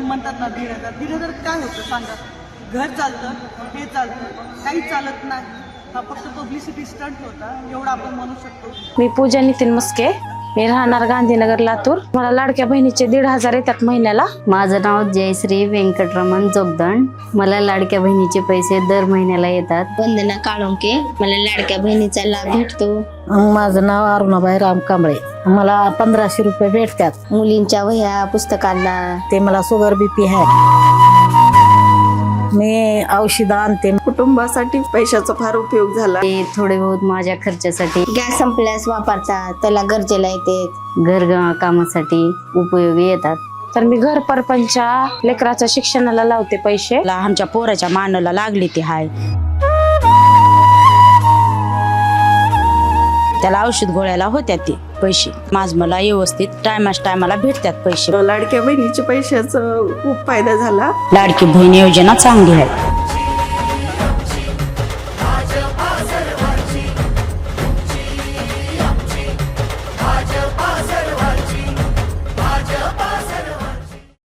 म्हणतात ना 1,500 काय होतं सांगा. घर चालतं, हे चालतं, काही चालत नाही. हा फक्त पब्लिसिटी स्टंट होता, एवढा आपण म्हणू शकतो. मी पूजा नितीन मुस्के, मी राहणार गांधीनगर लातूर. मला लाडक्या बहिणीचे 1,500 येतात महिन्याला. माझं नाव जयश्री व्यंकटरमण जोगदंड. मला लाडक्या बहिणीचे पैसे दर महिन्याला येतात. वंदना काळुंके, मला लाडक्या बहिणीचा लाभ भेटतो. माझं नाव अरुणाबाई राम कांबळे. मला 1500 रुपये भेटतात. मुलींच्या वह्या पुस्तकांना ते मला शुगर बीपी आहे. मी औषध आणते. कुटुंबासाठी पैशाचा फार उपयोग झाला. ते थोडे बहुत माझ्या खर्चासाठी, गॅस संपल्यास वापरतात, त्याला गरजेला येते. घर कामासाठी उपयोगी येतात. तर मी घर परपंचा लेकराच्या शिक्षणाला लावते पैसे. आमच्या पोराच्या मानाला लागली ती हाय, त्याला औषध गोळ्याला होत्या ते पैसे. मला व्यवस्थित टायमाला भेटतात पैसे. लाडक्या बहिणीच्या पैशाचा खूप फायदा झाला. लाडकी बहीण योजना चांगली आहे.